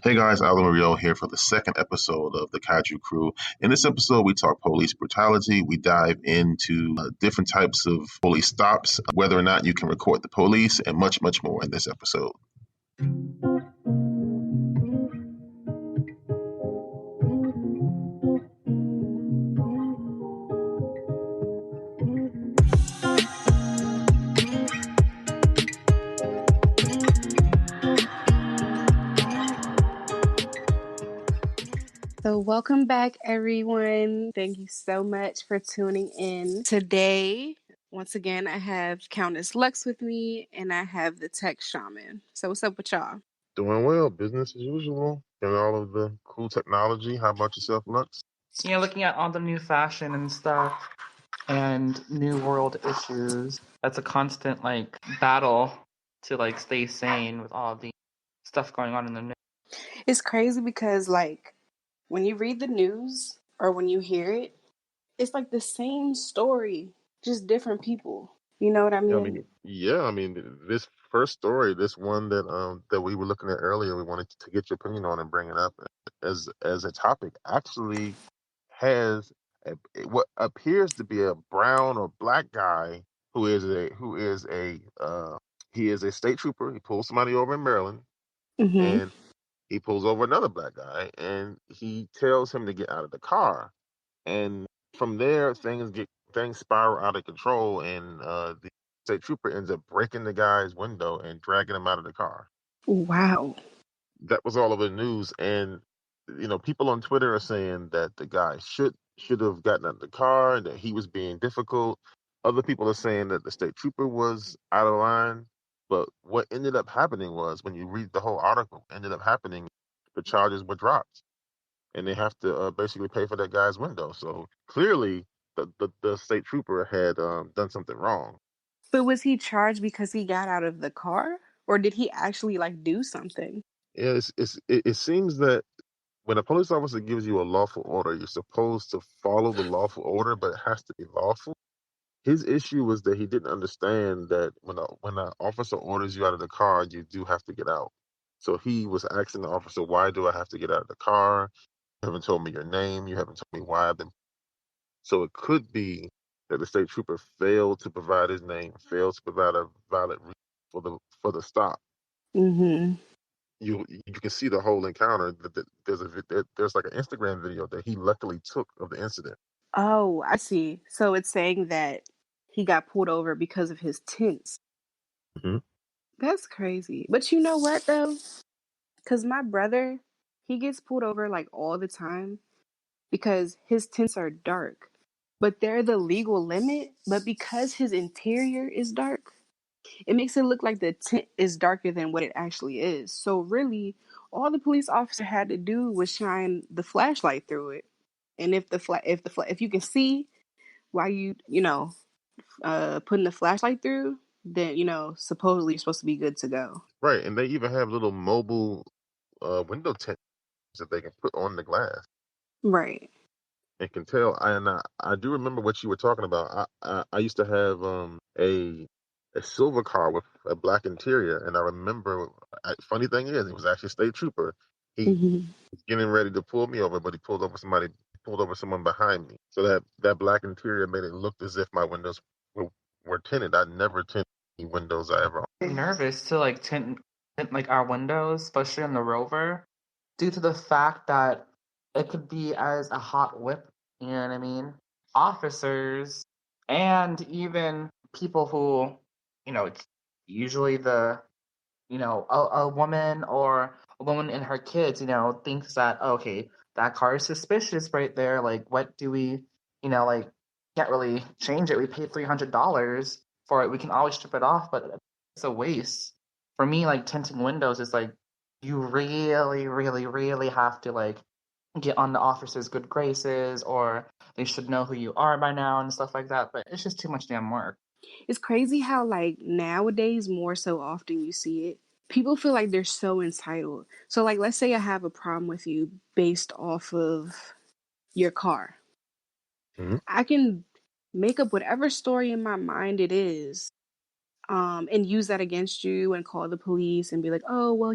Hey guys, Alan Rio here for the second episode of the Kaiju Crew. In this episode, we talk police brutality. We dive into different types of police stops, whether or not you can record the police, and much, much more in this episode. So, welcome back, everyone. Thank you so much for tuning in. Today, once again, I have Countess Lux with me and I have the Tech Shaman. So, what's up with y'all? Doing well, business as usual, and all of the cool technology. How about yourself, Lux? Looking at all the new fashion and stuff and new world issues. That's a constant battle to stay sane with all the stuff going on in the news. It's crazy because, when you read the news or when you hear it, it's like the same story, just different people. You know what I mean? This first story, this one that we were looking at earlier, we wanted to get your opinion on and bring it up as a topic. Actually, has what appears to be a brown or black guy he is a state trooper. He pulls somebody over in Maryland, Mm-hmm. and he pulls over another black guy, and he tells him to get out of the car. And from there, things spiral out of control, and the state trooper ends up breaking the guy's window and dragging him out of the car. Wow. That was all over the news, and people on Twitter are saying that the guy should have gotten out of the car and that he was being difficult. Other people are saying that the state trooper was out of line. But what ended up happening was, when you read the whole article, the charges were dropped, and they have to basically pay for that guy's window. So clearly, the state trooper had done something wrong. But was he charged because he got out of the car? Or did he actually, do something? Yeah, it seems that when a police officer gives you a lawful order, you're supposed to follow the lawful order, but it has to be lawful. His issue was that he didn't understand that when an officer orders you out of the car, you do have to get out. So he was asking the officer, "Why do I have to get out of the car? You haven't told me your name. You haven't told me why I've been." So it could be that the state trooper failed to provide his name, failed to provide a valid reason for the stop. Mm-hmm. You can see the whole encounter. There's like an Instagram video that he luckily took of the incident. Oh, I see. So it's saying that he got pulled over because of his tints. Mm-hmm. That's crazy. But you know what, though? Because my brother, he gets pulled over all the time because his tints are dark. But they're the legal limit. But because his interior is dark, it makes it look like the tint is darker than what it actually is. So really, all the police officer had to do was shine the flashlight through it. And if you can see while putting the flashlight through, then supposedly you're supposed to be good to go. Right, and they even have little mobile window tints that they can put on the glass Right. and can tell. I do remember what you were talking about. I used to have a silver car with a black interior, and I remember. Funny thing is, it was actually a state trooper. He Mm-hmm. was getting ready to pull me over, but he pulled over somebody. Pulled over someone behind me, so that black interior made it look as if my windows were tinted. I never tinted any windows I ever. Nervous to tint our windows, especially on the Rover, due to the fact that it could be as a hot whip. You know what I mean? Officers and even people who, it's usually a woman or a woman and her kids, thinks that, okay, that car is suspicious right there. Like, what do we, can't really change it. We paid $300 for it. We can always strip it off, but it's a waste. For me, tinting windows is you really, really, really have to get on the officer's good graces, or they should know who you are by now and stuff like that. But it's just too much damn work. It's crazy how nowadays more so often you see it. People feel like they're so entitled. So let's say I have a problem with you based off of your car. Mm-hmm. I can make up whatever story in my mind it is, and use that against you and call the police and be like, oh well,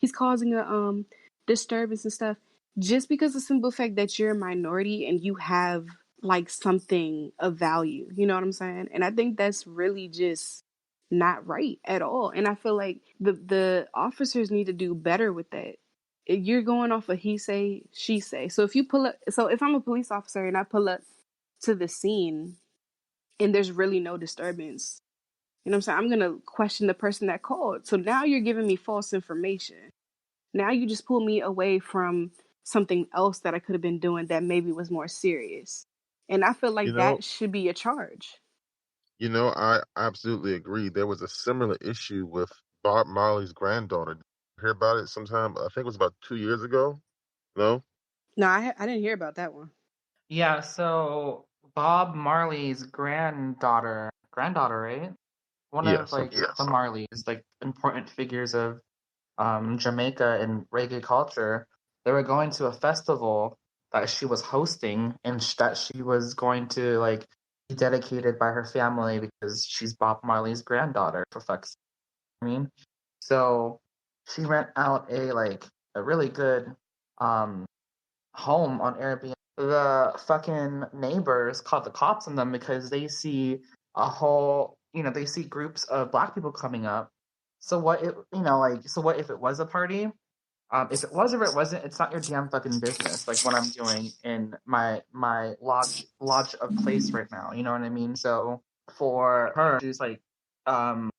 he's causing a disturbance and stuff, just because the simple fact that you're a minority and you have like something of value. You know what I'm saying? And I think that's really just not right at all. And I feel like the officers need to do better with that. You're going off of he say, she say. So if I'm a police officer and I pull up to the scene and there's really no disturbance, you know what I'm saying? I'm going to question the person that called. So now you're giving me false information. Now you just pull me away from something else that I could have been doing that maybe was more serious. And I feel You like know, that should be a charge. I absolutely agree. There was a similar issue with Bob Marley's granddaughter. Did you hear about it sometime? I think it was about 2 years ago. No? No, I didn't hear about that one. Yeah, so Bob Marley's granddaughter, right? One Yeah, of something. the Marleys, like important figures of Jamaica and reggae culture. They were going to a festival that she was hosting, and that she was going to like be dedicated by her family because she's Bob Marley's granddaughter. For fuck's sake, I mean, so she rent out a really good um home on Airbnb. The fucking neighbors called the cops on them because they see they see groups of black people coming up. So what if, so what if it was a party? If it was or it wasn't, it's not your damn fucking business. Like what I'm doing in my lodge of place right now. You know what I mean? So for her, she's um,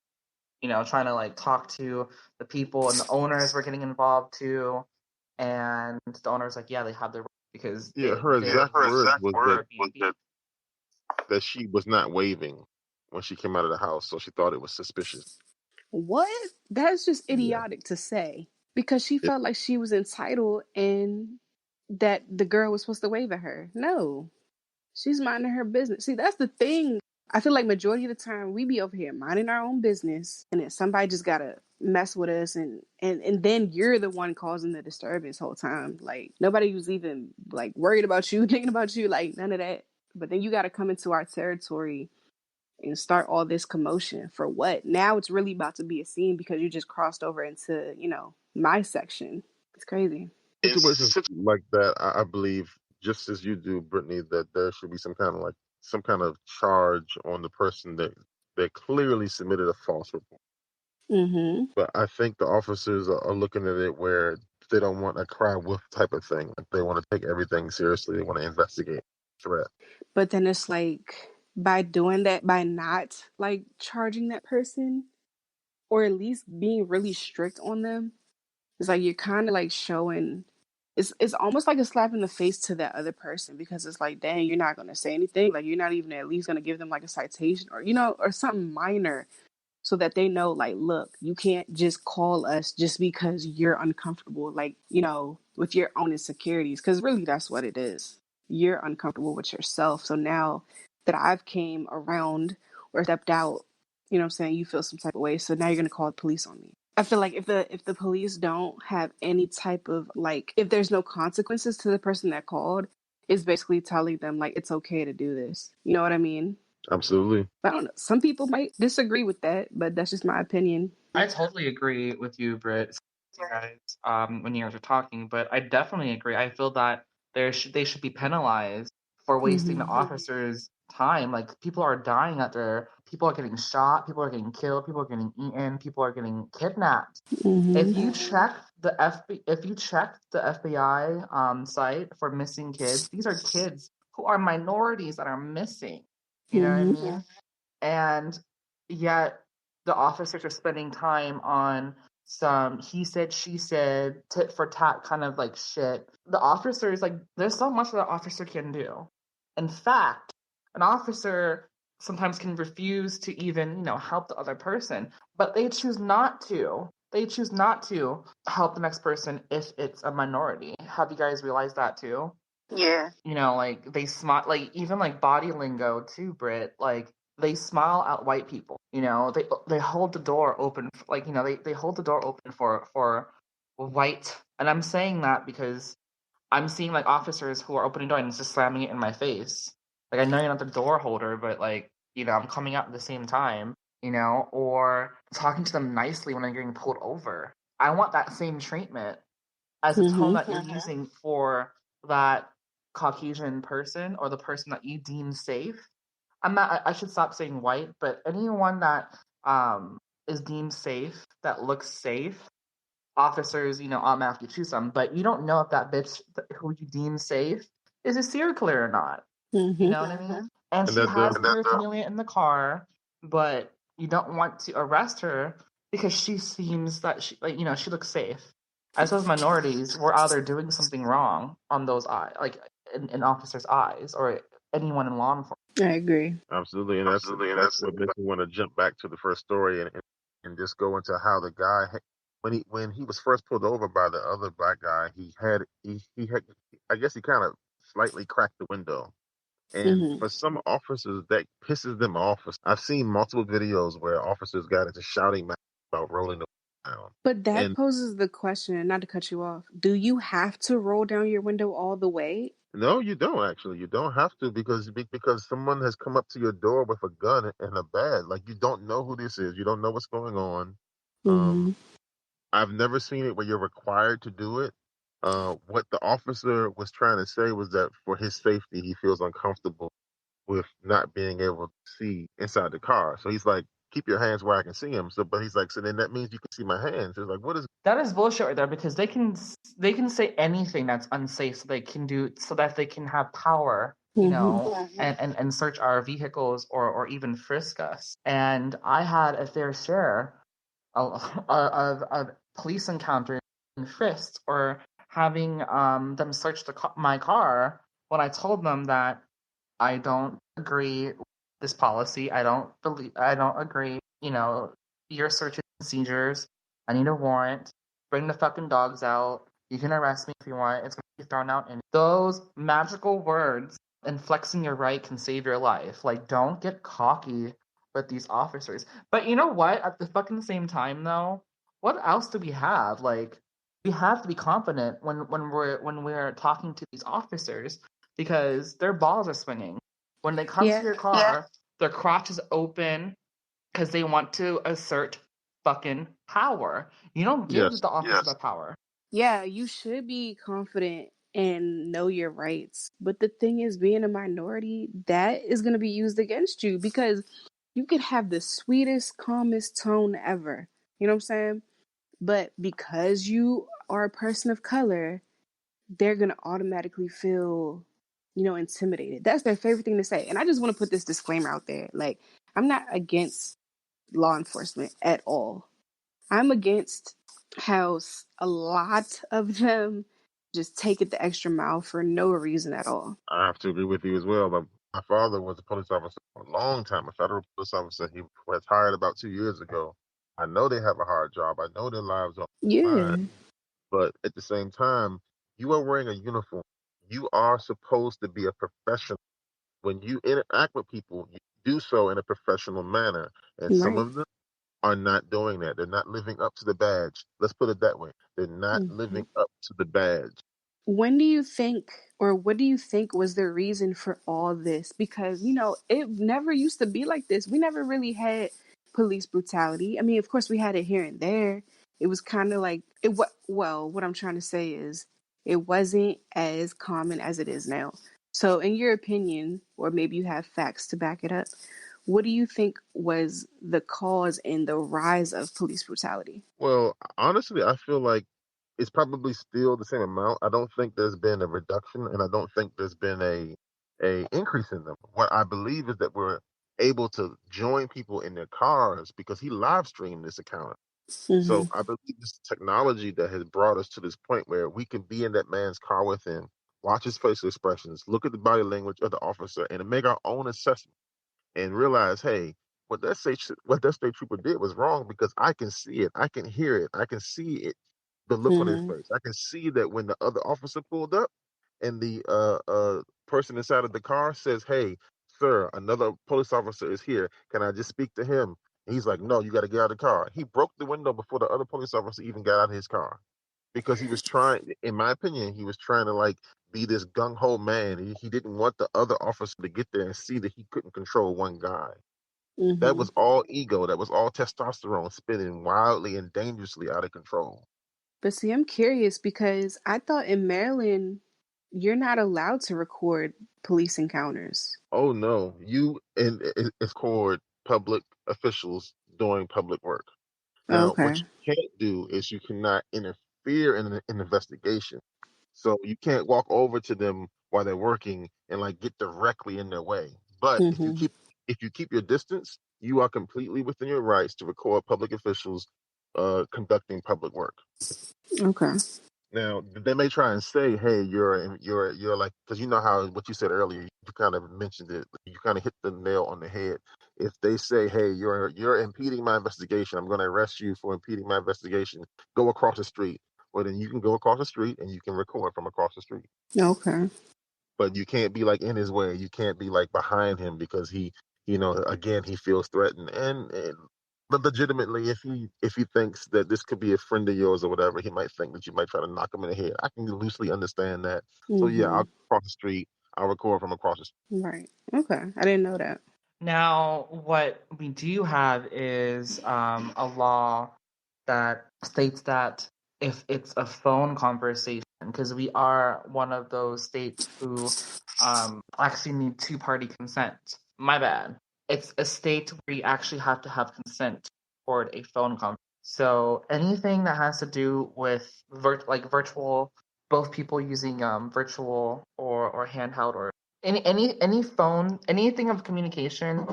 trying to like talk to the people and the owners were getting involved too. And the owner's like, yeah, they have their right because Yeah, her they're exact words was that Airbnb. she was not waving when she came out of the house, so she thought it was suspicious. What? That's just Yeah. idiotic to say because she It, felt like she was entitled and that the girl was supposed to wave at her. No, she's minding her business. See, that's the thing. I feel like majority of the time we be over here minding our own business, and then somebody just gotta mess with us, and then you're the one causing the disturbance whole time. Like nobody was even like worried about you, thinking about you, like none of that. But then you gotta come into our territory and start all this commotion for what? Now it's really about to be a scene because you just crossed over into my section. It's crazy. Situations like that, I believe, just as you do, Brittany, that there should be some kind of charge on the person that clearly submitted a false report. Mm-hmm. But I think the officers are looking at it where they don't want a cry wolf type of thing. Like they want to take everything seriously. They want to investigate threat. But then it's like by doing that, by not like charging that person or at least being really strict on them, it's like you're kind of like showing. It's almost like a slap in the face to that other person because it's like, dang, you're not gonna say anything. Like you're not even at least gonna give them like a citation or or something minor so that they know, like, look, you can't just call us just because you're uncomfortable, like, with your own insecurities, because really that's what it is. You're uncomfortable with yourself. So now that I've came around or stepped out, you know what I'm saying, you feel some type of way. So now you're gonna call the police on me. I feel like if the police don't have any type of like, if there's no consequences to the person that called, it's basically telling them like it's okay to do this. You know what I mean? Absolutely. I don't know. Some people might disagree with that, but that's just my opinion. I totally agree with you, Britt. You guys, when you guys are talking, but I definitely agree. I feel that they should be penalized for wasting the Mm-hmm. officers' time. Like people are dying out there. People are getting shot. People are getting killed. People are getting eaten. People are getting kidnapped. Mm-hmm. If you check the FBI site for missing kids, these are kids who are minorities that are missing. You know what I Mm-hmm. mean? And yet the officers are spending time on some he said she said tit for tat kind of like shit. The officers, like, there's so much that an officer can do. In fact, an officer sometimes can refuse to even help the other person, but they choose not to. They choose not to help the next person if it's a minority. Have you guys realized that too? Yeah. Like they smile, like even like body lingo too, Brit. Like they smile at white people. They hold the door open, they hold the door open for white. And I'm saying that because I'm seeing like officers who are opening the door and just slamming it in my face. Like I know you're not the door holder, but like I'm coming out at the same time. Or talking to them nicely when they're getting pulled over. I want that same treatment as the tone that you're using for that Caucasian person or the person that you deem safe. I'm not. I should stop saying white, but anyone that is deemed safe, that looks safe, officers, automatically choose them. But you don't know if that bitch who you deem safe is a serial killer or not. You Mm-hmm. know what I mean? And And she that has the paraphernalia in the car, but you don't want to arrest her because she seems that she looks safe. As those minorities, we're either doing something wrong on those eyes, like in officers' eyes, or anyone in law enforcement. I agree. absolutely, and that's what makes me want to jump back to the first story and just go into how the guy when he was first pulled over by the other black guy, he had I guess he kind of slightly cracked the window. And Hmm. for some officers, that pisses them off. I've seen multiple videos where officers got into shouting matches about rolling the window down. But that And poses the question, not to cut you off, do you have to roll down your window all the way? no, you don't actually. You don't have to because someone has come up to your door with a gun and a badge. Like you don't know who this is. You don't know what's going on. Um, Hmm. I've never seen it where you're required to do it. What the officer was trying to say was that for his safety, he feels uncomfortable with not being able to see inside the car. So he's like, keep your hands where I can see them. So, but he's like, so then that means you can see my hands. It's like, what is? That is bullshit right there because they can say anything that's unsafe so that they can have power, Hmm. and search our vehicles or even frisk us. And I had a fair share of police encounters and frisks or having them search my car when I told them that I don't agree with this policy. I don't agree, your searches and seizures. I need a warrant. Bring the fucking dogs out. You can arrest me if you want. It's gonna be thrown out. And those magical words and flexing your right can save your life. Like, don't get cocky with these officers. But you know what? At the fucking same time though, what else do we have? Like, we have to be confident when we're talking to these officers because their balls are swinging. When they come to Yeah. your car, their crotch is open because they want to assert fucking power. You don't give Yes, the officer the power. Yeah, you should be confident and know your rights. But the thing is, being a minority, that is going to be used against you because you could have the sweetest, calmest tone ever. You know what I'm saying? But because you are a person of color, they're going to automatically feel, intimidated. That's their favorite thing to say. And I just want to put this disclaimer out there. Like, I'm not against law enforcement at all. I'm against how a lot of them just take it the extra mile for no reason at all. I have to agree with you as well. My father was a police officer for a long time, a federal police officer. He retired about 2 years ago. I know they have a hard job. I know their lives are on the line. Yeah, But at the same time, you are wearing a uniform. You are supposed to be a professional. When you interact with people, you do so in a professional manner. And some right. of them are not doing that. They're not living up to the badge. Let's put it that way. They're not Mhm. living up to the badge. When do you think, or what do you think was the reason for all this? Because, it never used to be like this. We never really had police brutality. I mean, of course, we had it here and there. It was kind of like, what I'm trying to say is it wasn't as common as it is now. So, in your opinion, or maybe you have facts to back it up, what do you think was the cause in the rise of police brutality? Well, honestly, I feel like it's probably still the same amount. I don't think there's been a reduction, and I don't think there's been a increase in them. What I believe is that we're able to join people in their cars because he live streamed this account. Hmm. So I believe this technology that has brought us to this point where we can be in that man's car with him, watch his facial expressions, look at the body language of the officer, and make our own assessment and realize, hey, what that state trooper did was wrong because I can see it, I can hear it, I can see it, the look on his Hmm. face. I can see that when the other officer pulled up and the person inside of the car says, "Hey, sir, another police officer is here. Can I just speak to him?" And he's like, "No, you got to get out of the car." He broke the window before the other police officer even got out of his car because he was trying, in my opinion, he was trying to like be this gung ho man. He didn't want the other officer to get there and see that he couldn't control one guy. That Hmm. was all ego. That was all testosterone spinning wildly and dangerously out of control. But see, I'm curious because I thought in Maryland you're not allowed to record police encounters. Oh no, it's called public officials doing public work. Oh, Now, what okay. you can't do is you cannot interfere in an investigation. So you can't walk over to them while they're working and like get directly in their way. But Mm-hmm. if you keep your distance, you are completely within your rights to record public officials conducting public work. Okay. Now, they may try and say, "Hey, you're like," because you know how what you said earlier, you kind of mentioned it, you kind of hit the nail on the head. If they say, "Hey, you're impeding my investigation. I'm going to arrest you for impeding my investigation. Go across the street." Well, then you can go across the street and you can record from across the street. Okay. But you can't be like in his way. You can't be like behind him because again, he feels threatened. But legitimately, if he thinks that this could be a friend of yours or whatever, he might think that you might try to knock him in the head. I can loosely understand that. So yeah, Mm-hmm. I'll cross the street. I'll record from across the street. Right. Okay. I didn't know that. Now, what we do have is a law that states that if it's a phone conversation, because we are one of those states who actually need two-party consent. My bad. It's a state where you actually have to have consent for a phone conversation. So anything that has to do with virtual, both people using virtual or handheld or any phone, anything of communication,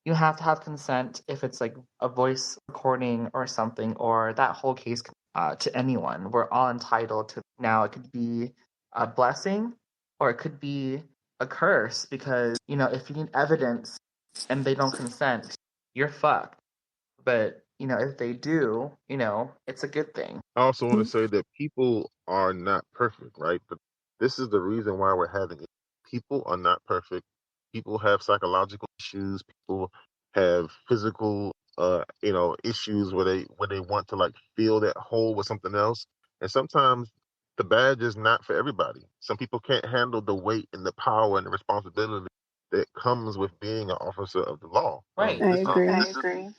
you have to have consent if it's like a voice recording or something, or that whole case to anyone. We're all entitled to. Now, it could be a blessing or it could be a curse because, if you need evidence and they don't consent, you're fucked. But, if they do, it's a good thing. I also want to say that people are not perfect, right? But this is the reason why we're having it. People are not perfect. People have psychological issues. People have physical, issues where they want to like fill that hole with something else. And sometimes the badge is not for everybody. Some people can't handle the weight and the power and the responsibility that comes with being an officer of the law. Right. I agree.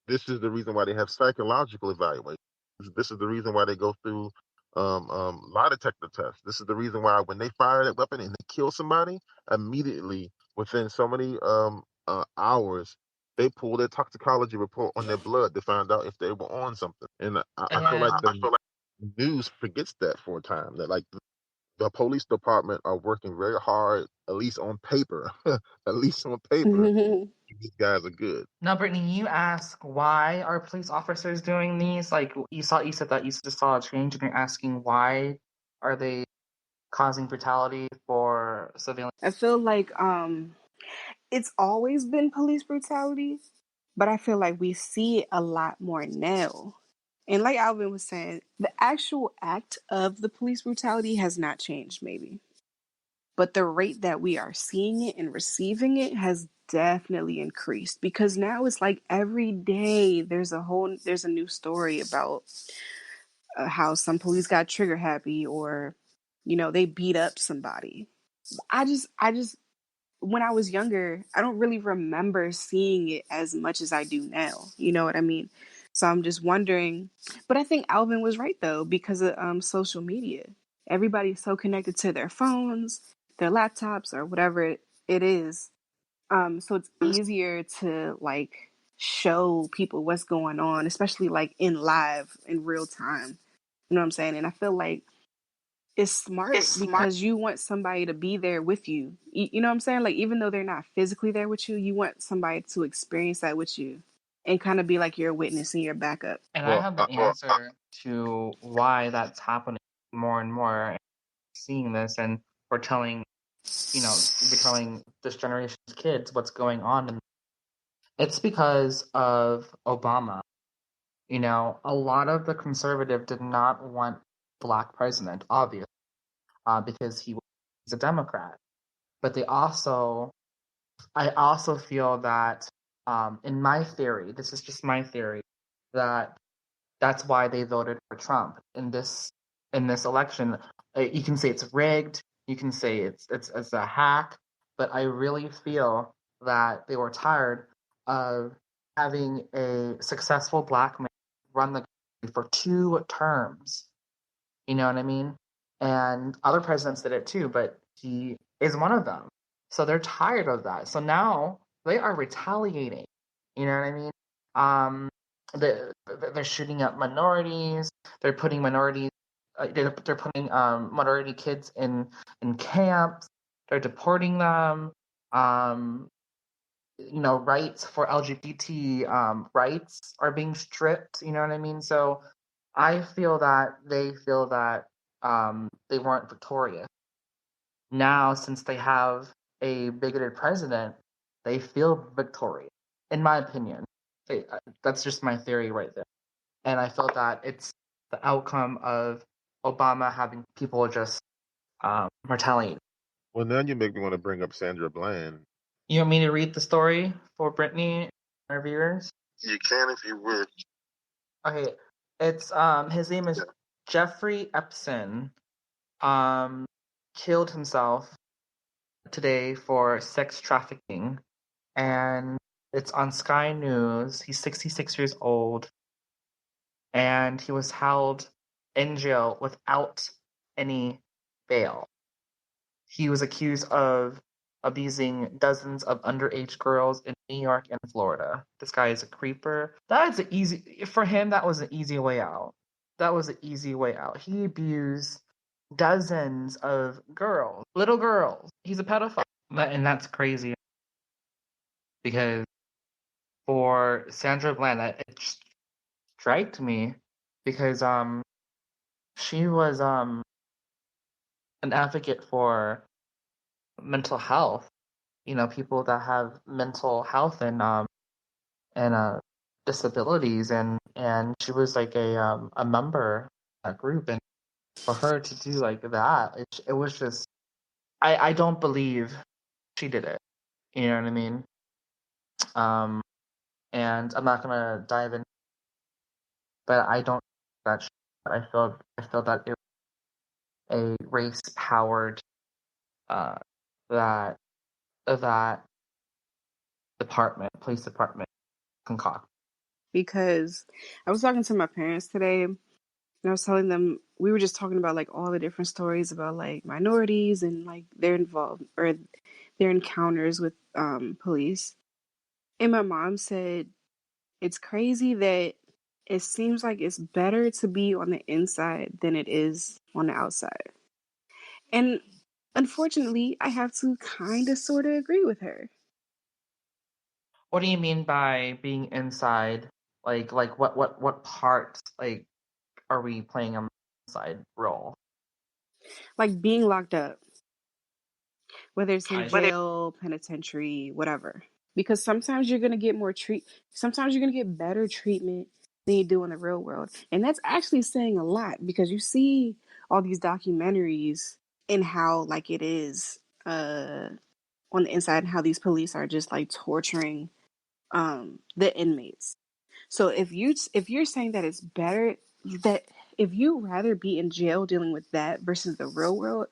This is the reason why they have psychological evaluations. This is the reason why they go through lie detector tests. This is the reason why when they fire that weapon and they kill somebody, immediately within so many hours, they pull their toxicology report on their blood to find out if they were on something. And I feel like And the news forgets that for a time. That like the police department are working very hard, at least on paper, at least on paper. These guys are good. now, Brittany, you ask why are police officers doing these? Like you said that you just saw a change, and you're asking why are they causing brutality for civilians? I feel like it's always been police brutality, but I feel like we see it a lot more now. And like Alvin was saying, the actual act of the police brutality has not changed, maybe. But the rate that we are seeing it and receiving it has definitely increased because now it's like every day there's a new story about how some police got trigger happy or they beat up somebody. I just when I was younger, I don't really remember seeing it as much as I do now. You know what I mean? So I'm just wondering. But I think Alvin was right though, because of social media. Everybody's so connected to their phones, their laptops, or whatever it is. So it's easier to like show people what's going on, especially like in real time. You know what I'm saying? And I feel like it's smart because you want somebody to be there with you. You know what I'm saying? Like, even though they're not physically there with you, you want somebody to experience that with you and kind of be like your witness and your backup. And I Well, have the answer to why that's happening more and more. Seeing this, and we're telling, we're telling this generation's kids what's going on, and it's because of Obama. A lot of the conservative did not want black president, obviously, because he's a Democrat. But I also feel that, in my theory, this is just my theory, that that's why they voted for Trump in this election. You can say it's rigged, you can say it's a hack, but I really feel that they were tired of having a successful black man run the for 2 terms. You know what I mean? And other presidents did it too, but he is one of them. So they're tired of that. So now they are retaliating. You know what I mean? Um, they're shooting at minorities. They're putting minorities. They're putting minority kids in camps. They're deporting them. Um, rights for LGBT rights are being stripped. You know what I mean? So I feel that they feel that they weren't victorious. Now, since they have a bigoted president, they feel victorious, in my opinion. That's just my theory right there. And I feel that it's the outcome of Obama having people just retaliate. Well, now you make me want to bring up Sandra Bland. You want me to read the story for Brittany and our viewers? You can if you wish. Okay, it's his name is Jeffrey Epson. Killed himself today for sex trafficking, and it's on Sky News. He's 66 years old, and he was held in jail without any bail. He was accused of abusing dozens of underage girls in New York and Florida. This guy is a creeper. That is for him, that was an easy way out. That was an easy way out. He abused dozens of girls, little girls. He's a pedophile. And that's crazy because for Sandra Bland, it striked me because she was an advocate for mental health. People that have mental health and disabilities, and she was like a member of that group, and for her to do like that, it was just I don't believe she did it. You know what I mean? Um, and I'm not gonna dive in, but I don't that I feel that it was a race powered uh that that police department concoct. Because I was talking to my parents today, and I was telling them, we were just talking about like all the different stories about like minorities and like their involved or their encounters with police. And my mom said it's crazy that it seems like it's better to be on the inside than it is on the outside. And unfortunately, I have to kind of sort of agree with her. What do you mean by being inside? Like what part like are we playing a inside role? Like being locked up, whether it's in I jail, penitentiary, whatever. Because sometimes you're gonna get sometimes you're gonna get better treatment than you do in the real world. And that's actually saying a lot because you see all these documentaries and how like it is on the inside and how these police are just like torturing the inmates. So if you're saying that it's better that if you rather be in jail dealing with that versus the real world,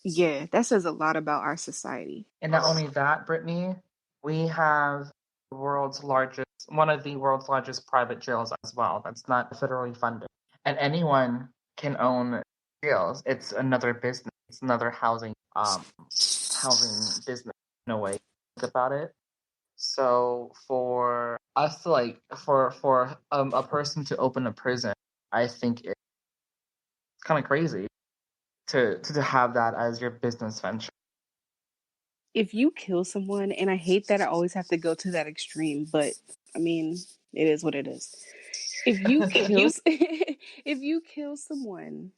yeah, that says a lot about our society. And not only that, Brittany, we have one of the world's largest private jails as well. That's not federally funded, and anyone can own jails. It's another business. It's another housing business in a way. Think about it. So for us to for a person to open a prison, I think it's kind of crazy to have that as your business venture. If you kill someone, and I hate that I always have to go to that extreme, but I mean, it is what it is. If you kill if you kill someone,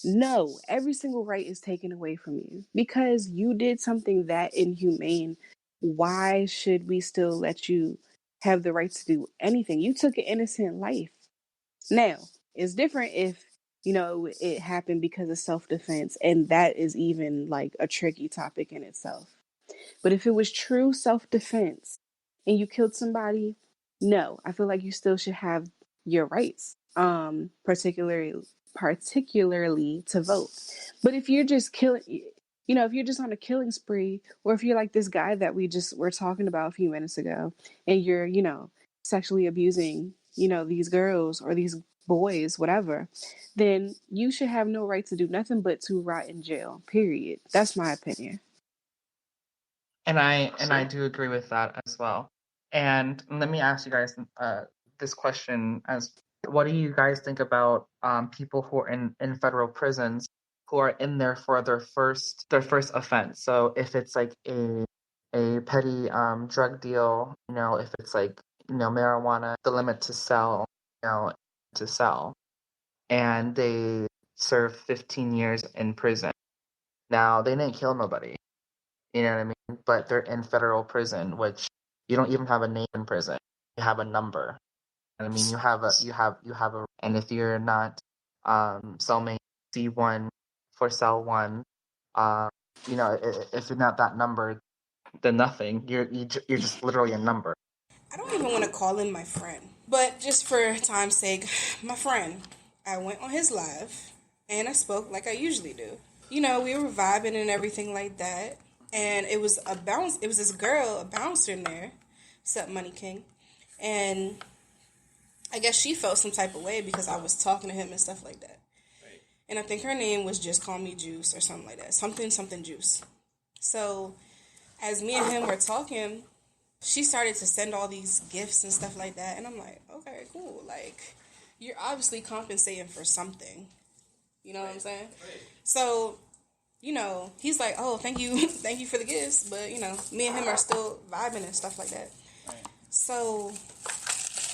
no, every single right is taken away from you because you did something that inhumane. Why should we still let you have the right to do anything? You took an innocent life. Now, it's different if, it happened because of self defense, and that is even like a tricky topic in itself. But if it was true self defense and you killed somebody, no, I feel like you still should have your rights, particularly to vote. But if you're just killing, if you're just on a killing spree, or if you're like this guy that we just were talking about a few minutes ago, and you're, sexually abusing, these girls or these boys, whatever, then you should have no right to do nothing but to rot in jail. Period. That's my opinion. And I do agree with that as well. And let me ask you guys this question: as what do you guys think about people who are in federal prisons who are in there for their first offense? So if it's like a petty drug deal, if it's like marijuana, the limit to sell, you know, to sell, and they serve 15 years in prison. Now they didn't kill nobody. You know what I mean? But they're in federal prison, which you don't even have a name in prison. You have a number. I mean, you have a, and if you're not cellmate C1 for cell one, uh, if you're not that number, then nothing. You're just literally a number. I don't even want to call him my friend, but just for time's sake, my friend. I went on his live and I spoke like I usually do. We were vibing and everything like that. And it was this girl, a bouncer in there. What's up, Money King? And I guess she felt some type of way because I was talking to him and stuff like that. Right. And I think her name was Just Call Me Juice or something like that. Something Juice. So as me and him were talking, she started to send all these gifts and stuff like that. And I'm like, okay, cool. Like, you're obviously compensating for something. You know what I'm saying? Right. So, he's like, oh, thank you for the gifts. But, me and him are still vibing and stuff like that. Right. So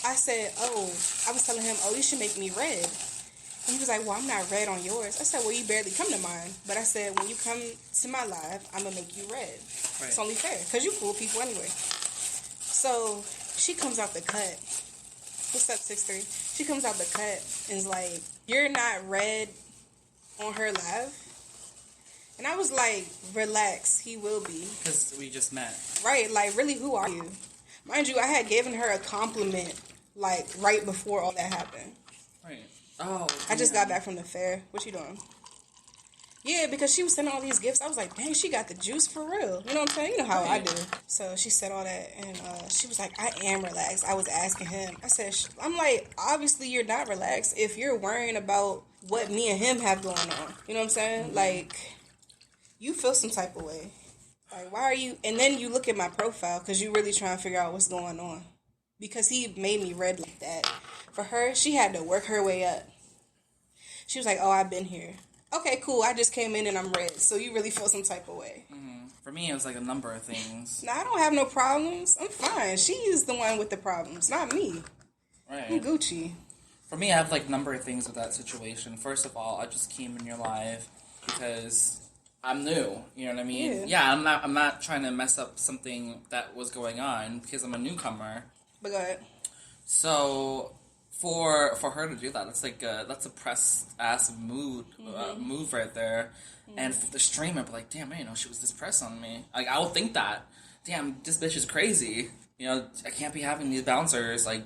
I said, I was telling him, you should make me red. And he was like, well, I'm not red on yours. I said, well, you barely come to mine. But I said, when you come to my live, I'm going to make you red. Right. It's only fair. Because you cool people anyway. So she comes out the cut. What's up, 6'3"? She comes out the cut and is like, you're not red on her live? And I was like, relax, he will be. Because we just met. Right, like, really, who are you? Mind you, I had given her a compliment, like, right before all that happened. Right. Oh, I just got back from the fair. What you doing? Yeah, because she was sending all these gifts. I was like, dang, she got the juice for real. You know what I'm saying? You know how I do. So she said all that, and she was like, I am relaxed. I was asking him. I said, I'm like, obviously you're not relaxed if you're worrying about what me and him have going on. You know what I'm saying? Mm-hmm. Like, you feel some type of way. Like, why are you... And then you look at my profile because you really trying to figure out what's going on. Because he made me red like that. For her, she had to work her way up. She was like, I've been here. Okay, cool. I just came in and I'm red. So you really feel some type of way. Mm-hmm. For me, it was like a number of things. I don't have no problems. I'm fine. She's the one with the problems, not me. Right. I'm Gucci. For me, I have like a number of things with that situation. First of all, I just came in your live because I'm new. You know what I mean? Yeah, I'm not trying to mess up something that was going on because I'm a newcomer. But go ahead. So for her to do that, that's a press ass move right there. Mm-hmm. And for the streamer, be like, damn, I didn't know she was this press on me. Like, I would think that, damn, this bitch is crazy. I can't be having these bouncers like,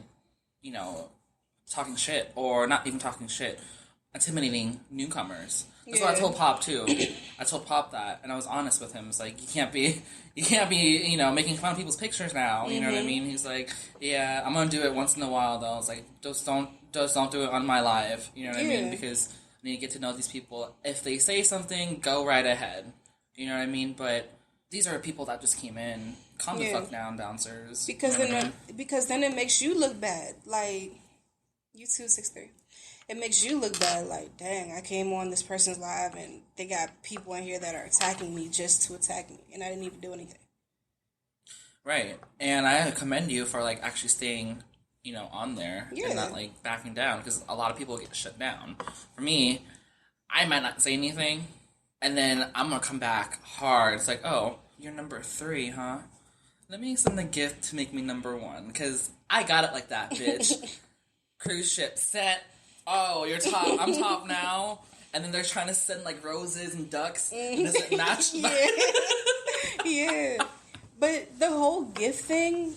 talking shit, or not even talking shit, intimidating newcomers. That's what I told Pop too. I told Pop that, and I was honest with him. It's like, you can't be, making fun of people's pictures now. You know what I mean? He's like, yeah, I'm gonna do it once in a while though. I was like, just don't do it on my live. You know what I mean? Because I need to get to know these people. If they say something, go right ahead. You know what I mean? But these are people that just came in. Calm the fuck down, bouncers. Because then it makes you look bad. Like, you too, 6'3". It makes you look bad, like, dang, I came on this person's live and they got people in here that are attacking me just to attack me, and I didn't even do anything. Right. And I commend you for, like, actually staying, on there and not, like, backing down, because a lot of people get shut down. For me, I might not say anything, and then I'm going to come back hard. It's like, oh, you're number 3, huh? Let me send the gift to make me number 1, because I got it like that, bitch. Cruise ship set. Oh, you're top. I'm top now. And then they're trying to send, like, roses and ducks. And does it match? Yeah. But the whole gift thing,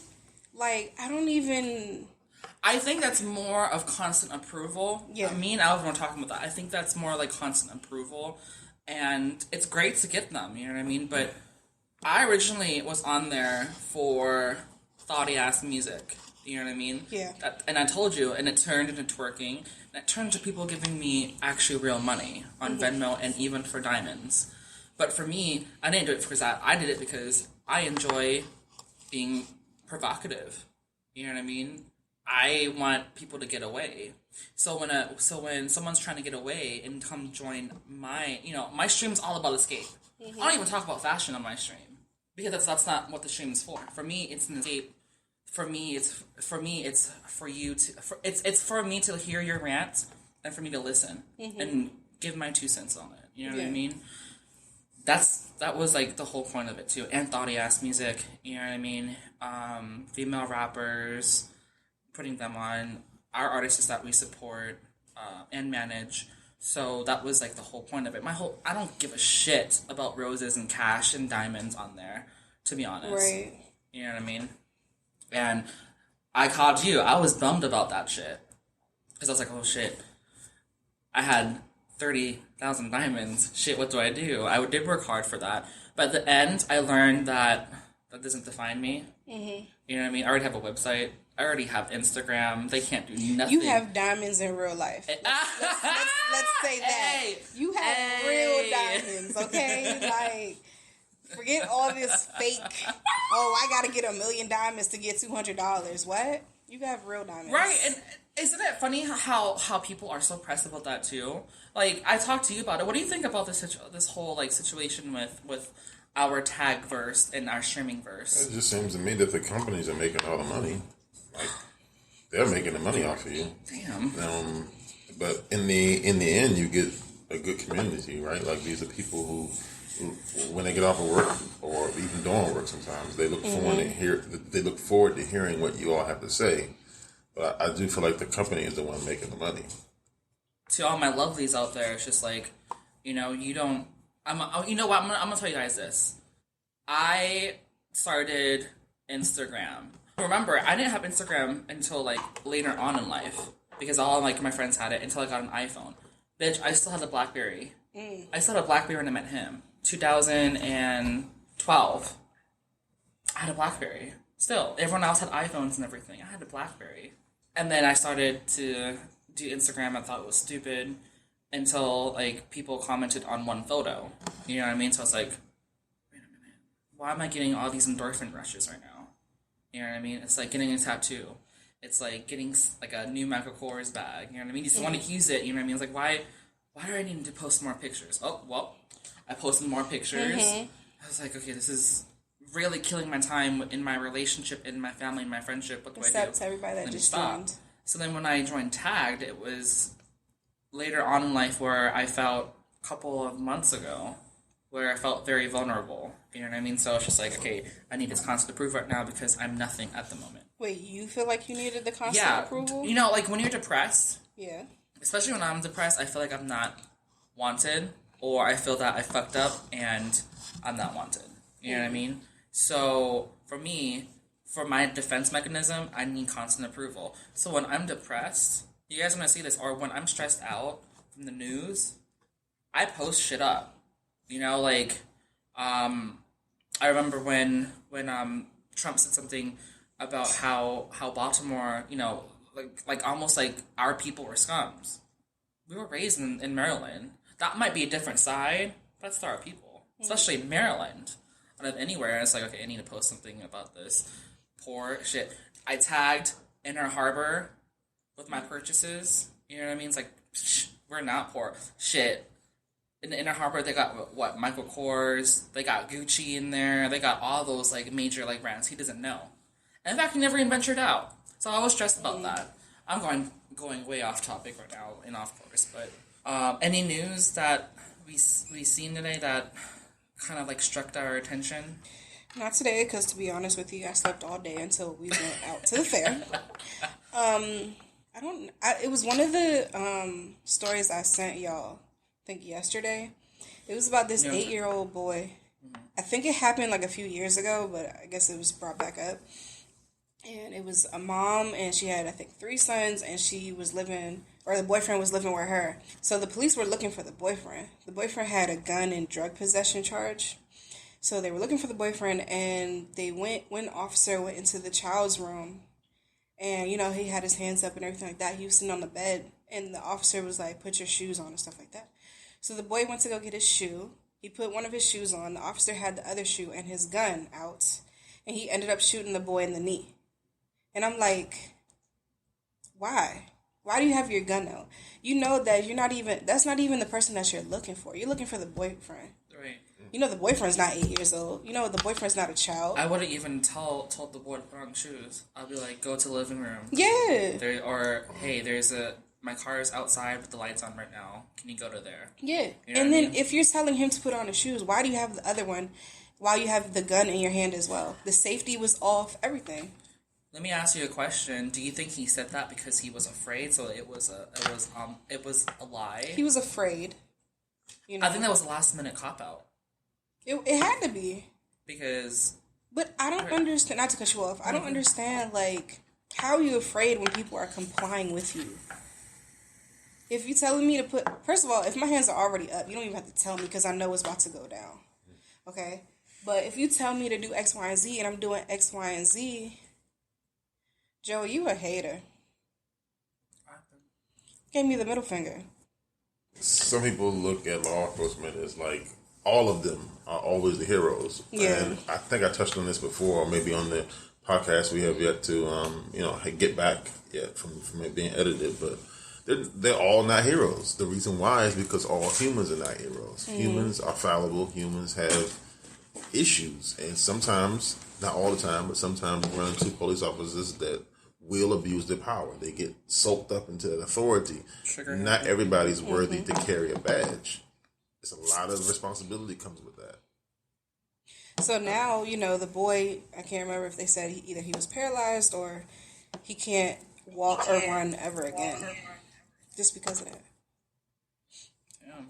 like, I think that's more of constant approval. Yeah. Me and Alvin were talking about that. I think that's more like constant approval. And it's great to get them, you know what I mean? But I originally was on there for thoughty-ass music. You know what I mean? Yeah. And I told you, and it turned into twerking, and it turned to people giving me actually real money on Venmo and even for diamonds. But for me, I didn't do it because I did it because I enjoy being provocative. You know what I mean? I want people to get away. So when someone's trying to get away and come join my stream's all about escape. I don't even talk about fashion on my stream because that's not what the stream is for. For me, it's an escape. For me, it's for me to hear your rant and for me to listen and give my 2 cents on it. You know what I mean? That was like the whole point of it too. And thoughty ass music, you know what I mean? Female rappers, putting them on, our artists that we support and manage. So that was like the whole point of it. I don't give a shit about roses and cash and diamonds on there, to be honest. Right. You know what I mean? And I called you. I was bummed about that shit. Because I was like, oh shit. I had 30,000 diamonds. Shit, what do? I did work hard for that. But at the end, I learned that doesn't define me. Mm-hmm. You know what I mean? I already have a website. I already have Instagram. They can't do nothing. You have diamonds in real life. Let's say that. Hey. You have real diamonds, okay? Like, forget all this fake, I gotta get $1 million diamonds to get $200. What? You have real diamonds. Right, and isn't it funny how people are so pressed about that too? Like, I talked to you about it. What do you think about this whole like situation with our tag verse and our streaming verse? It just seems to me that the companies are making all the money. Like, they're making the money off of you. Damn. But in the end, you get a good community, right? Like, these are people who when they get off of work or even during work, sometimes they look forward to hearing what you all have to say. But I do feel like the company is the one making the money. To all my lovelies out there, it's just like, you know, you don't. You know what? I'm gonna tell you guys this. I started Instagram. Remember, I didn't have Instagram until like later on in life because all like my friends had it until I got an iPhone. Bitch, I still had the BlackBerry. I still had a BlackBerry when I met him. 2012. I had a BlackBerry. Still, everyone else had iPhones and everything. I had a BlackBerry. And then I started to do Instagram. I thought it was stupid until like people commented on one photo. You know what I mean? So I was like, wait a minute. Why am I getting all these endorphin rushes right now? You know what I mean? It's like getting a tattoo. It's like getting like a new Michael Kors bag. You know what I mean? You just want to use it. You know what I mean? It's like, why do I need to post more pictures? Oh, well, I posted more pictures. I was like, okay, this is really killing my time in my relationship, in my family, in my friendship. What do I do? Except everybody that just joined. So then when I joined Tagged, it was later on in life where I felt a couple of months ago where I felt very vulnerable. You know what I mean? So it's just like, okay, I need this constant approval right now because I'm nothing at the moment. Wait, you feel like you needed the constant approval? You know, like when you're depressed. Yeah. Especially when I'm depressed, I feel like I'm not wanted, or I feel that I fucked up and I'm not wanted. You know what I mean? So for me, for my defense mechanism, I need constant approval. So when I'm depressed, you guys want to see this, or when I'm stressed out from the news, I post shit up. You know, like, I remember when Trump said something about how Baltimore, you know, like almost like our people were scums. We were raised in Maryland. That might be a different side, but that's still our people. Especially Maryland. Out of anywhere, it's like, okay, I need to post something about this poor shit. I tagged Inner Harbor with my purchases. You know what I mean? It's like, we're not poor. Shit. In the Inner Harbor, they got, what, Michael Kors. They got Gucci in there. They got all those, like, major, like, brands he doesn't know. And in fact, he never even ventured out. So I was stressed about that. I'm going way off topic right now, and off course, but any news that we seen today that kind of like struck our attention? Not today, because to be honest with you, I slept all day until we went out to the fair. It was one of the stories I sent y'all, I think yesterday. It was about this 8-year-old boy. I think it happened like a few years ago, but I guess it was brought back up. And it was a mom, and she had, I think, 3 sons, and she was living, or the boyfriend was living with her. So the police were looking for the boyfriend. The boyfriend had a gun and drug possession charge. So they were looking for the boyfriend, and they one officer went into the child's room And, you know, he had his hands up and everything like that. He was sitting on the bed, and the officer was like, put your shoes on and stuff like that. So the boy went to go get his shoe. He put one of his shoes on. The officer had the other shoe and his gun out. And he ended up shooting the boy in the knee. And I'm like, why? Why do you have your gun out? You know that that's not even the person that you're looking for. You're looking for the boyfriend. Right. You know the boyfriend's not 8 years old. You know the boyfriend's not a child. I wouldn't even told the boy to put on shoes. I'd be like, go to the living room. Yeah. Hey, my car is outside with the lights on right now. Can you go to there? Yeah. You know And what I then mean? if you're telling him to put on his shoes, why do you have the other one while you have the gun in your hand as well? The safety was off, everything. Let me ask you a question. Do you think he said that because he was afraid? So it was a lie. He was afraid. You know. I think that was a last minute cop out It had to be. because But I don't understand. Not to cut you off. I don't understand. Like, how are you afraid when people are complying with you? If you're telling me to put, first of all, if my hands are already up, you don't even have to tell me because I know it's about to go down. Okay? But if you tell me to do X, Y, and Z and I'm doing X, Y, and Z, Joe, you a hater. Gave me the middle finger. Some people look at law enforcement as like all of them are always the heroes. Yeah. And I think I touched on this before, or maybe on the podcast we have yet to, get back yet from it being edited. But they're all not heroes. The reason why is because all humans are not heroes. Humans are fallible. Humans have issues, and sometimes, not all the time, but sometimes you run into police officers that will abuse their power. They get soaked up into that authority. Not everybody's worthy to carry a badge. It's a lot of responsibility comes with that. So now, you know, the boy, I can't remember if they said either he was paralyzed or he can't walk or run ever again. Just because of that. Yeah.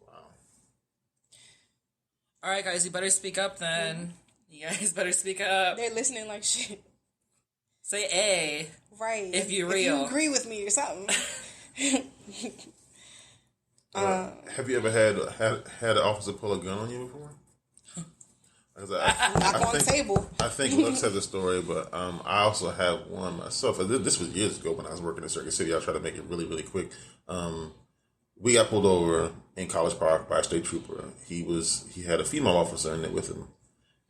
Wow. All right, guys, you better speak up then. You guys better speak up. They're listening like shit. Say A. Right. If you're If real. you agree with me or something. Have you ever had an officer pull a gun on you before? Knock on the table. I think Lux has a story, but I also have one myself. This was years ago when I was working in Circuit City. I'll try to make it really, really quick. We got pulled over in College Park by a state trooper. He had a female officer in it with him,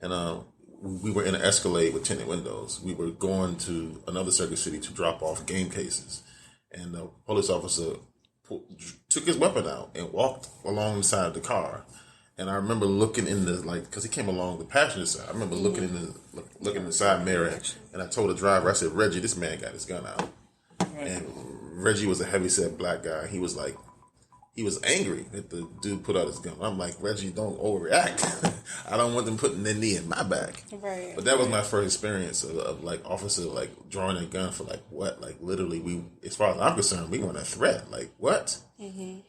and we were in an Escalade with tinted windows. We were going to another Circuit City to drop off game cases, and the police officer took his weapon out and walked alongside the car. And I remember looking in the, because he came along the passenger side. I remember looking in the side mirror, and I told the driver, I said, Reggie, this man got his gun out. And Reggie was a heavyset black guy. He was angry that the dude put out his gun. I'm like, Reggie, don't overreact. I don't want them putting their knee in my back. Right. But that was my first experience of officer drawing a gun for what? Literally, as far as I'm concerned, we weren't a threat. What? Mm-hmm.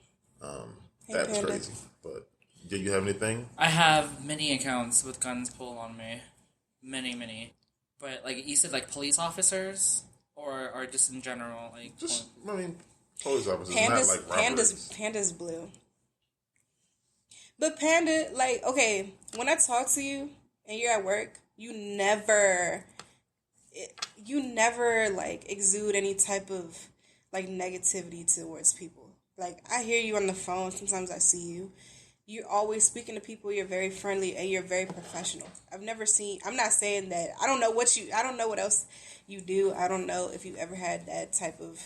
That was crazy. But did you have anything? I have many accounts with guns pulled on me. Many. But, you said, police officers? Or just in general? Police officers, not like robberies. Panda's blue. But Panda, okay, when I talk to you and you're at work, you never exude any type of, negativity towards people. I hear you on the phone. Sometimes I see you. You're always speaking to people. You're very friendly and you're very professional. I'm not saying that. I don't know what else you do. I don't know if you ever had that type of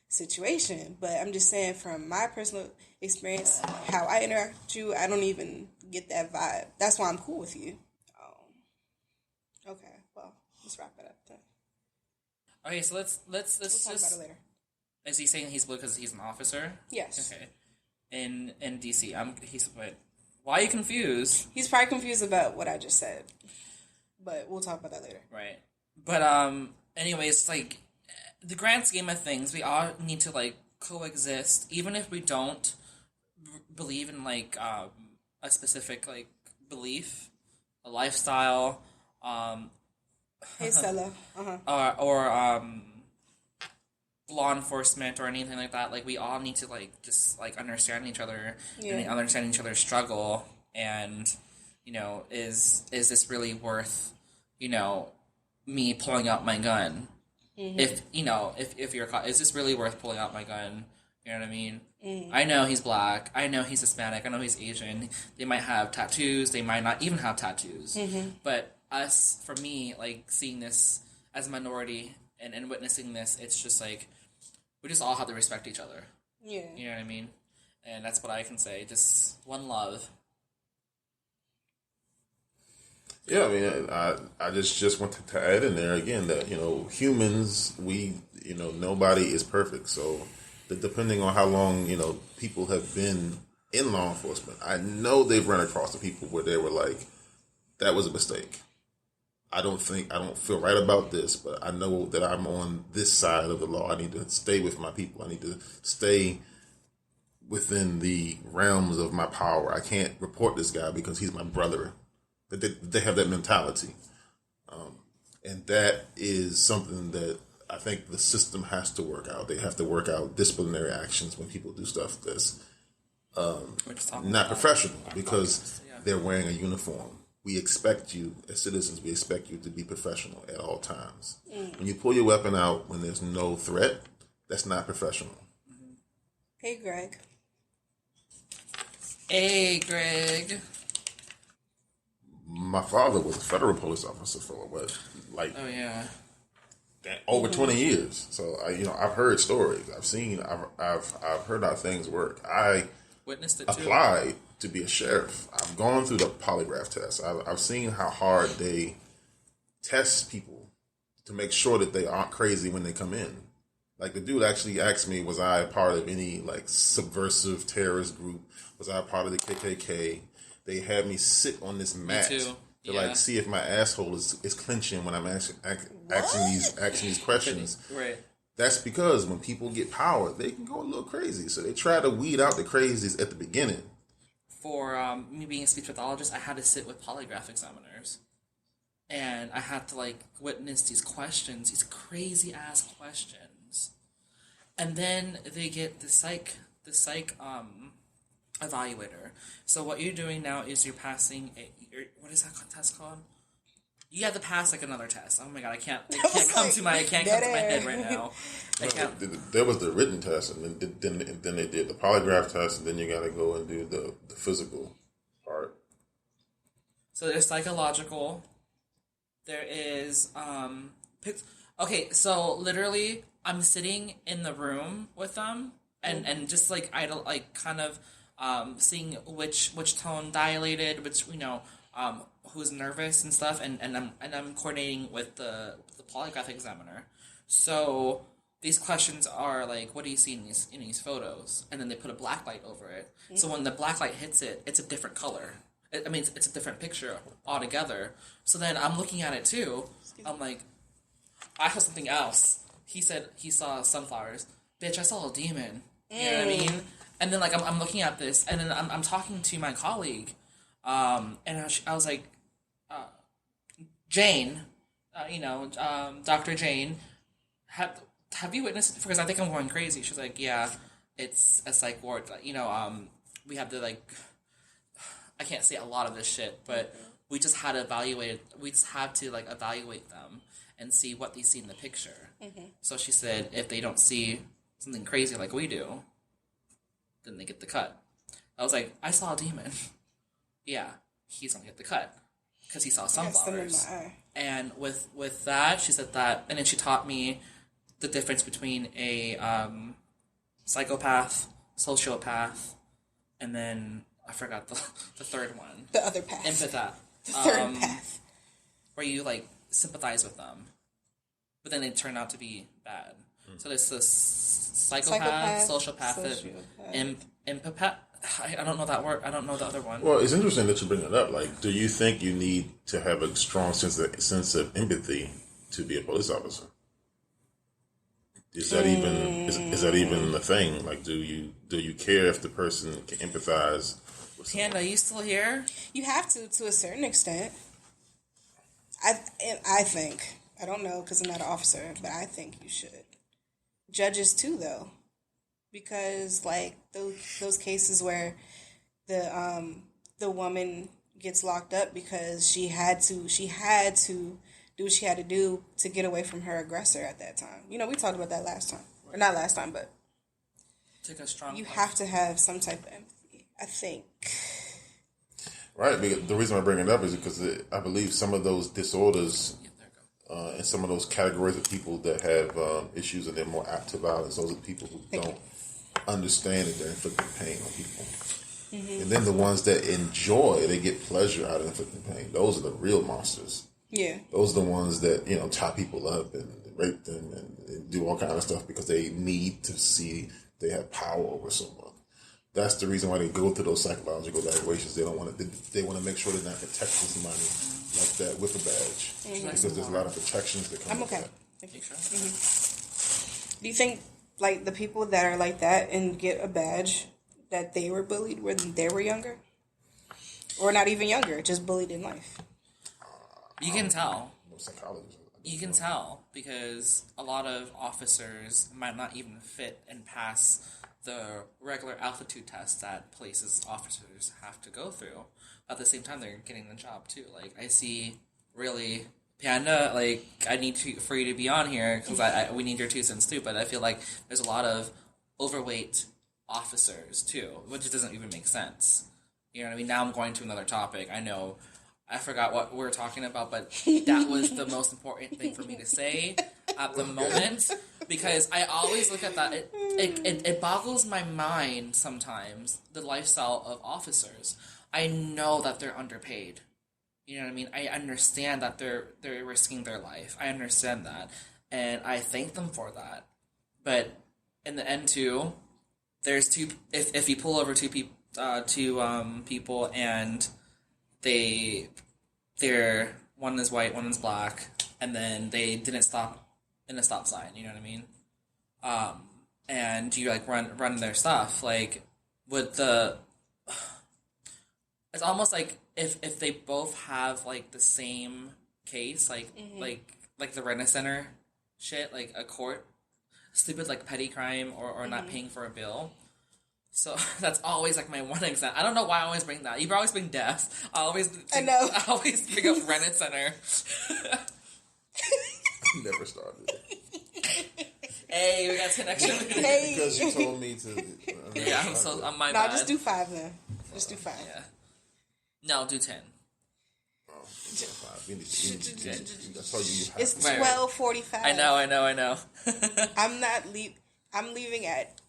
situation, but I'm just saying from my personal experience, how I interact with you, I don't even get that vibe. That's why I'm cool with you. Okay, well, let's wrap it up then. Okay, so let's We'll talk about it later. Is he saying he's blue because he's an officer? Yes. Okay. In DC, why are you confused? He's probably confused about what I just said, but we'll talk about that later. Right. But anyways, the grand scheme of things, we all need to coexist, even if we don't believe in a specific belief, a lifestyle, Hey Stella. or law enforcement or anything like that. We all need to just understand each other and understand each other's struggle, and is this really worth me pulling out my gun If if you're caught, is this really worth pulling out my gun? You know what I mean? I know he's black. I know he's Hispanic. I know he's Asian. They might have tattoos. They might not even have tattoos. But us, for me, like seeing this as a minority and witnessing this, it's just like we just all have to respect each other. Yeah. You know what I mean? And that's what I can say. Just one love. Yeah, I mean, I just wanted to add in there again that humans, nobody is perfect. So, depending on how long people have been in law enforcement, I know they've run across the people where they were like, that was a mistake. I don't feel right about this, but I know that I'm on this side of the law. I need to stay with my people. I need to stay within the realms of my power. I can't report this guy because he's my brother. They have that mentality. And that is something that I think the system has to work out. They have to work out disciplinary actions when people do stuff that's not professional because they're wearing a uniform. We expect you, as citizens, we expect you to be professional at all times. When you pull your weapon out when there's no threat, that's not professional. Hey, Greg. Hey, Greg. My father was a federal police officer for Oh yeah, over 20 years. So I've heard stories. I've heard how things work. I witnessed it too. applied to be a sheriff. I've gone through the polygraph test. I've seen how hard they test people to make sure that they aren't crazy when they come in. Like the dude actually asked me, was I a part of any like subversive terrorist group? Was I a part of the KKK? They had me sit on this mat to like see if my asshole is clenching when I'm asking these questions. Right. That's because when people get power, they can go a little crazy. So they try to weed out the crazies at the beginning. For me being a speech pathologist, I had to sit with polygraph examiners, and I had to like witness these questions, these crazy ass questions, and then they get the psych evaluator. So what you're doing now is you're passing what is that test called? You have to pass like another test. Oh my god, I can't come to my head right now. There was the written test, and then they did the polygraph test, and then you got to go and do the physical part. So there's psychological. There is okay. So literally, I'm sitting in the room with them, and just like idle, like kind of seeing which tone dilated, which who's nervous and stuff, and I'm coordinating with the polygraph examiner. So these questions are like, what do you see in these photos? And then they put a black light over it. Mm-hmm. So when the black light hits it, it's a different color. It's a different picture altogether. So then I'm looking at it too. I'm like, I saw something else. He said he saw sunflowers. Bitch, I saw a demon. You know what I mean? And then like I'm looking at this, and then I'm talking to my colleague, and I was like, Jane, Dr. Jane, have you witnessed? Because I think I'm going crazy. She's like, yeah, it's a psych ward. We have to like, I can't say a lot of this shit, but we just had to evaluate. We just had to like evaluate them and see what they see in the picture. Mm-hmm. So she said, if they don't see something crazy like we do, then they get the cut. I was like, I saw a demon. Yeah, he's gonna get the cut because he saw sunflowers. And with that, she said that, and then she taught me the difference between a psychopath, sociopath, and then I forgot the third one. The other path. Empath. The third path. Where you like sympathize with them, but then they turn out to be bad. So there's this psychopath, sociopath, empath. I don't know that word. I don't know the other one. Well, it's interesting that you bring it up. Like, do you think you need to have a strong sense of empathy to be a police officer? Is that even the thing? Like, do you care if the person can empathize with someone? Panda, are you still here? You have to a certain extent. I think, I don't know because I'm not an officer, but I think you should. Judges too, though, because like those cases where the woman gets locked up because she had to do what she had to do to get away from her aggressor at that time. You know, we talked about that last time. Or not last time, but Take a strong you punch. have to have some type of empathy, I think. Right. Because the reason I bring it up is because I believe some of those disorders Yeah, there you go. and some of those categories of people that have issues and they're more apt to violence, those are the people who Thank don't you. understand that they're inflicting pain on people. And then the ones that enjoy, they get pleasure out of inflicting pain. Those are the real monsters. Yeah. Those are the ones that, you know, tie people up and rape them and do all kind of stuff because they need to see they have power over someone. That's the reason why they go through those psychological evaluations. They don't want to. They want to make sure they're not protecting somebody like that with a badge because there's a lot of protections that come. I'm with okay. that. Thank you. Do you think, like, the people that are like that and get a badge, that they were bullied when they were younger? Or not even younger, just bullied in life? You can tell. No psychologist. You can tell because a lot of officers might not even fit and pass the regular altitude test that places officers have to go through. At the same time, they're getting the job too. Like, I see, really, Panda, like, I need for you to be on here because we need your 2 cents too. But I feel like there's a lot of overweight officers too, which doesn't even make sense. You know what I mean? Now I'm going to another topic. I know I forgot what we were talking about, but that was the most important thing for me to say at the moment because I always look at that. It boggles my mind sometimes, the lifestyle of officers. I know that they're underpaid. You know what I mean? I understand that they're risking their life. I understand that, and I thank them for that. But in the end, too, there's two. If you pull over two people and they're one is white, one is black, and then they didn't stop in a stop sign. You know what I mean? And you like run their stuff like with the. It's almost like if they both have like the same case, like the Rena Center shit, like a court, stupid like petty crime or not paying for a bill. So that's always like my one example. I don't know why I always bring that. You always bring death. I always bring up Rennet Center. Never started. Hey, we got 10 extra minutes. Hey. Because you told me to. Yeah, I'm my bad. No, just do 5 then. Just do 5. Yeah. No, do 10. That's how you have It's to. 12:45. I know. I'm leaving at.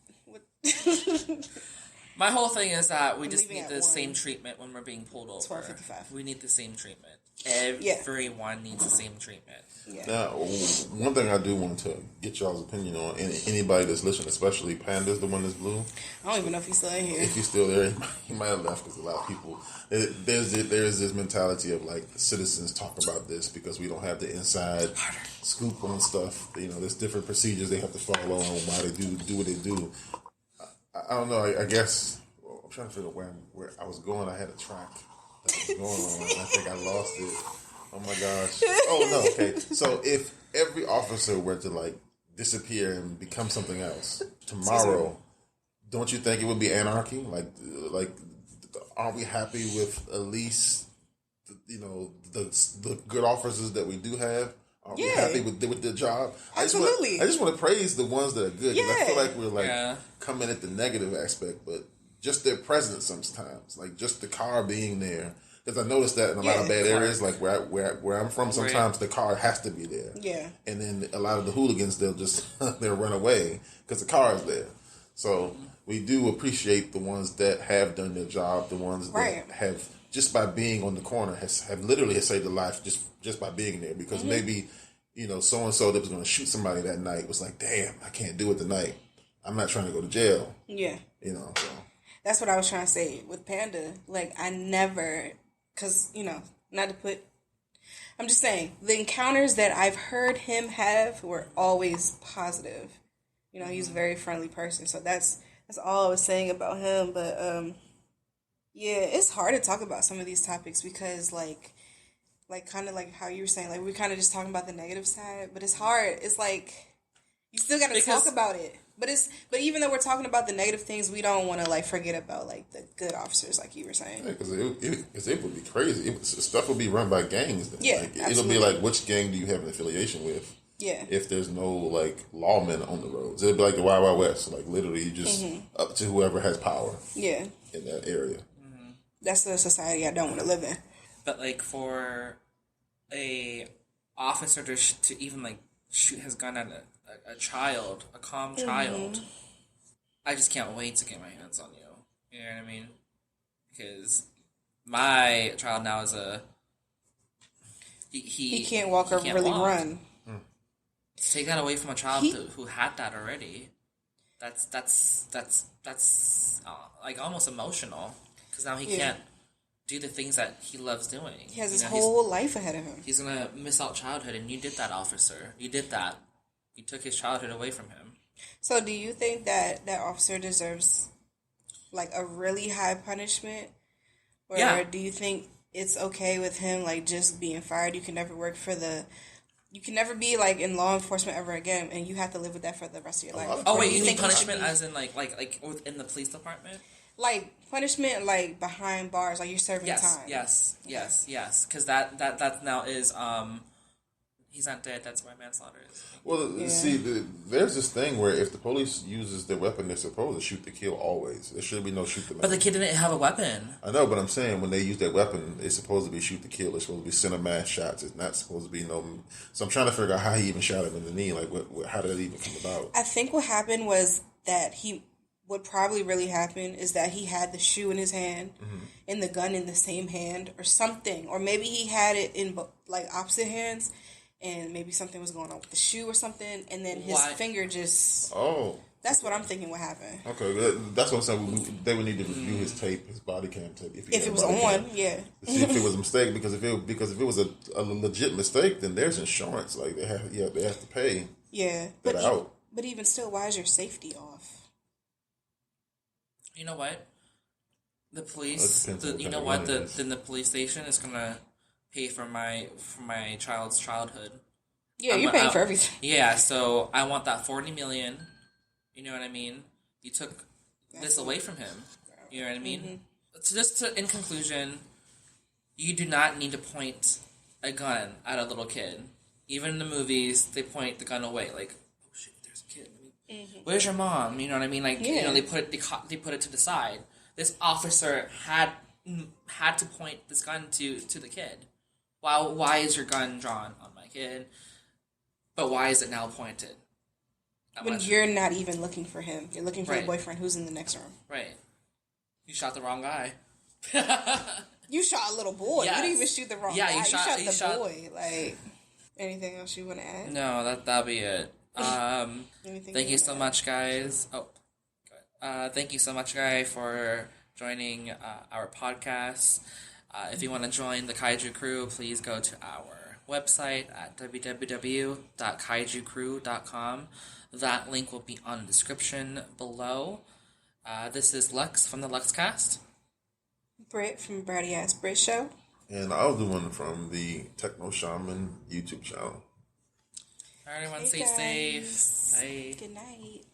My whole thing is that we I'm just leaving need at the 1. same treatment when we're being pulled over. 12:55. We need the same treatment. Everyone needs the same treatment. Yeah. Now, one thing I do want to get y'all's opinion on, and anybody that's listening, especially Panda's the one that's blue. I don't even know if he's still in here. If he's still there, he might have left because a lot of people. There's this mentality of like the citizens talk about this because we don't have the inside scoop on stuff. You know, there's different procedures they have to follow on why they do what they do. I don't know. I guess I'm trying to figure out where I was going. I had a track that was going on, and I think I lost it. Oh my gosh! Oh no. Okay. So if every officer were to like disappear and become something else tomorrow, don't you think it would be anarchy? Like, aren't we happy with at least the good officers that we do have? Are we happy with the job? Absolutely. I just want to praise the ones that are good. 'Cause I feel like we're coming at the negative aspect, but just their presence sometimes, like just the car being there. Because I noticed that in a lot of bad areas, like where I'm from, sometimes the car has to be there. Yeah. And then a lot of the hooligans, they'll run away because the car is there. So we do appreciate the ones that have done their job, the ones that have just by being on the corner have literally saved a life just by being there. Because maybe so and so that was going to shoot somebody that night was like, damn, I can't do it tonight. I'm not trying to go to jail. Yeah. So. That's what I was trying to say with Panda. Like, I never, because, not to put, I'm just saying, the encounters that I've heard him have were always positive. He's a very friendly person. So that's all I was saying about him. But, yeah, it's hard to talk about some of these topics because, like kind of like how you were saying, like, we're kind of just talking about the negative side. But it's hard. It's like, You still got to talk about it. But even though we're talking about the negative things, we don't want to like forget about like the good officers, like you were saying. Because it would be crazy. Stuff would be run by gangs. Then. Yeah, like, it'll be like, which gang do you have an affiliation with? Yeah. If there's no like lawmen on the roads, it'll be like the Wild Wild West. Like literally, you just up to whoever has power. Yeah. In that area. Mm-hmm. That's the society I don't want to live in. But like for a officer to even like shoot his gun at a child, a calm child, I just can't wait to get my hands on you. You know what I mean? Because my child now is he can't walk or really run. To take that away from a child who had that already, that's like almost emotional. Because now he can't do the things that he loves doing. He has his whole life ahead of him. He's gonna miss out childhood, and you did that, officer. You did that. You took his childhood away from him. So, do you think that officer deserves like a really high punishment, or do you think it's okay with him like just being fired? You can never work for you can never be like in law enforcement ever again, and you have to live with that for the rest of your life. Oh wait, you think punishment as in like within the police department? Like punishment, like behind bars, like you're serving time. Yes. Because that now is he's not dead. That's why manslaughter is. Well, see, there's this thing where if the police uses their weapon, they're supposed to shoot to kill always. There should be no shoot to mass. But the kid didn't have a weapon. I know, but I'm saying when they use their weapon, it's supposed to be shoot to kill. It's supposed to be center mass shots. It's not supposed to be no. So I'm trying to figure out how he even shot him in the knee. Like, how did that even come about? I think what happened was that what probably really happened is that he had the shoe in his hand and the gun in the same hand or something. Or maybe he had it in like opposite hands and maybe something was going on with the shoe or something. And then his finger just... Oh. That's what I'm thinking what happened. Okay, that's what I'm saying. They would need to review his tape, his body cam tape. If it was on, yeah. To see if it was a mistake. Because if it was a legit mistake, then there's insurance. Like, they have to pay that out. But even still, why is your safety off? You know what? The police. Then the police station is gonna pay for my child's childhood. Yeah, you're paying for everything. Yeah, so I want that $40 million. You know what I mean? You took this away from him. You know what I mean? So in conclusion, you do not need to point a gun at a little kid. Even in the movies, they point the gun away. Like, oh shit, there's a kid. Where's your mom? You know what I mean? Like, you know, they put it to the side. This officer had to point this gun to the kid. Why is your gun drawn on my kid? But why is it now pointed? When you're not even looking for him. You're looking for your boyfriend who's in the next room. Right. You shot the wrong guy. You shot a little boy. Yes. You didn't even shoot the wrong guy. You shot the boy. Like, anything else you want to add? No, that'll be it. Thank you so much, guys. Thank you so much, guy, for joining our podcast. If you want to join the Kaiju Crew, please go to our website at www.kaijukrew.com. That link will be on the description below. This is Lux from the LuxCast. Britt from Bratty Ass Brit Show. And I was the one from the Techno Shaman YouTube channel. Everyone stay safe. Bye. Good night.